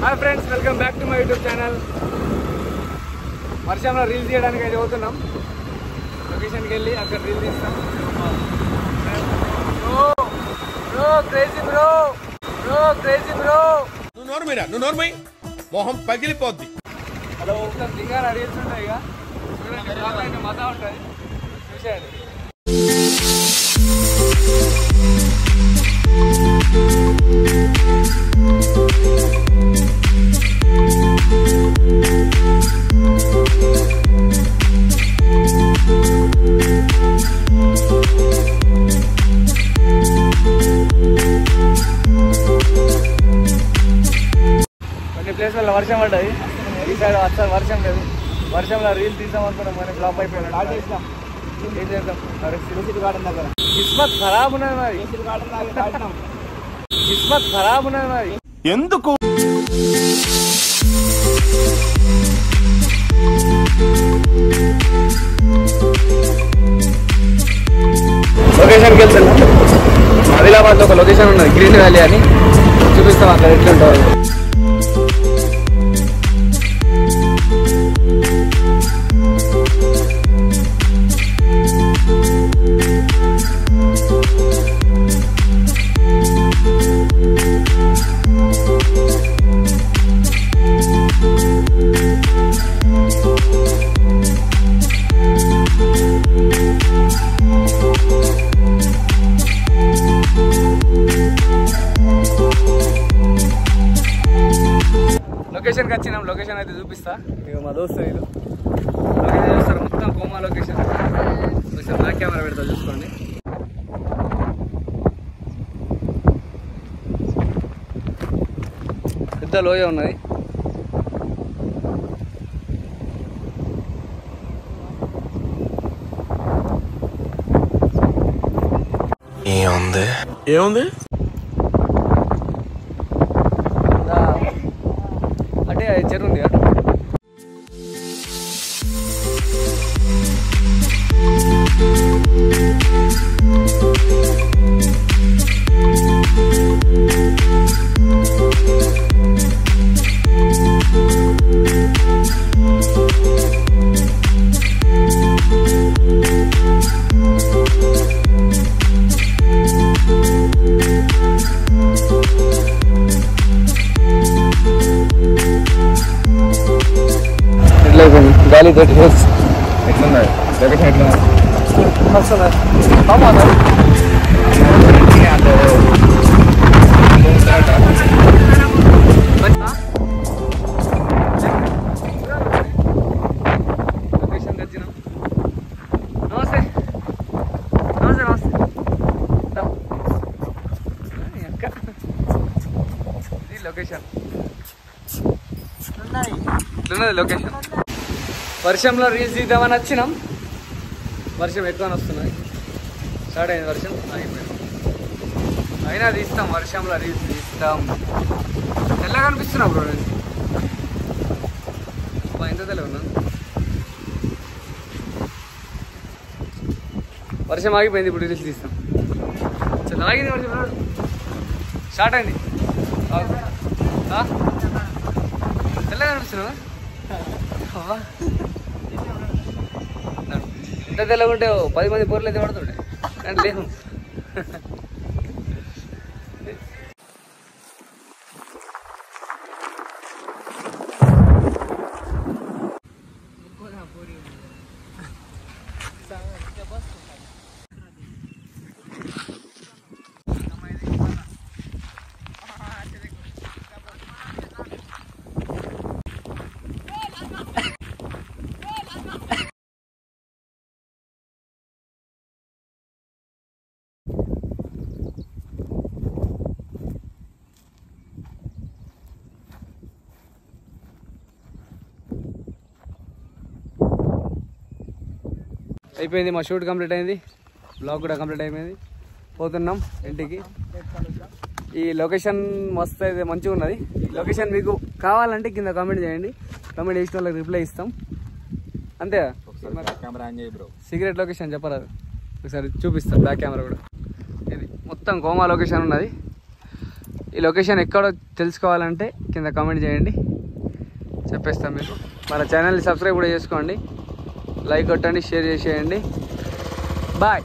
Hi friends, welcome back to my YouTube channel. వర్షంలో reels తీయడానికి అయితే పోతున్నాం. లొకేషన్కి వెళ్ళి అక్కడ రీల్ తీస్తాం. నువ్వు నోర్మై మొహం పగిలిపోద్ది. హలో, ఒకసారి దిగారా రీల్స్ ఉంటాయి ఇక చూడండి, మజా ఉంటుంది, చూసేయండి. కొన్ని ప్లేస్లలో వర్షం పడ్డది, ఈ సైడ్ అసలు వర్షం లేదు. వర్షంలో రీల్ తీసామనుకున్నాం కానీ ఫ్లాప్ అయిపోయినాడు. ఏం చేద్దాం, కిస్మత్ ఖరాబ్ ఉన్నది మరి, కిస్మత్ ఖరాబ్ ఉన్నది మరి. ఎందుకు లొకేషన్కి వెళ్తున్నాం. ఆదిలాబాద్లో ఒక లొకేషన్ ఉన్నది, గ్రీన్ వ్యాలీ అని, చూపిస్తాం అక్కడ ఎట్లుంటుంది. లొకేషన్కి వచ్చినాం, లొకేషన్ అయితే చూపిస్తా. ఇక మా దోస్తు వీళ్ళు లొకేషన్ చూస్తారు, మొత్తం కోమా లొకేషన్. ఒకసారి బ్యాక్ కెమెరా పెడతా, చూసుకోండి. పెద్ద లోయ ఉన్నది. ఏముంది అంటే చెరువు ఉంది కదా. గాలి తోటి ఎట్లున్నది లొకేషన్, ఎట్లున్నది లొకేషన్కి వచ్చినాం. నమస్తే నమస్తే నమస్తే అక్క, ఇది లొకేషన్ ఇట్లున్నది లొకేషన్. వర్షంలో రీల్స్ తీద్దామని వచ్చినాం. వర్షం ఎక్కువ వస్తున్నాయి, స్టార్ట్ అయింది వర్షం, ఆగిపోయింది. అయినా తీస్తాం, వర్షంలో రీల్స్ తీస్తాం. తెల్లగా కనిపిస్తున్నా బ్రో, నేను ఎంత తెల్ల ఉన్నా. వర్షం ఆగిపోయింది, ఇప్పుడు రీల్స్ తీస్తాం. చాలా ఆగింది వర్షం, స్టార్ట్ అయింది. తెల్లగా కనిపిస్తున్నావా? ఎంత తెల్లగా ఉంటే 10 మంది పోర్లు అయితే పడుతుండే, కానీ లేదు. అయిపోయింది, మా షూట్ కంప్లీట్ అయింది, బ్లాగ్ కూడా కంప్లీట్ అయిపోయింది. పోతున్నాం ఇంటికి. ఈ లొకేషన్ మస్తు అయితే మంచిగా ఉన్నది. ఈ లొకేషన్ మీకు కావాలంటే కింద కామెంట్ చేయండి, కామెంట్ చేసిన వాళ్ళకి రిప్లై ఇస్తాం. అంతే సీక్రెట్ లొకేషన్ చెప్పరాదు, ఒకసారి చూపిస్తాం బ్యాక్ కెమెరా కూడా. ఇది మొత్తం కోమా లొకేషన్ ఉన్నది. ఈ లొకేషన్ ఎక్కడో తెలుసుకోవాలంటే కింద కామెంట్ చేయండి, చెప్పేస్తాం మీకు. మన ఛానల్ని సబ్స్క్రైబ్ కూడా చేసుకోండి, లైక్ కొట్టండి, షేర్ చేసేయండి. బాయ్.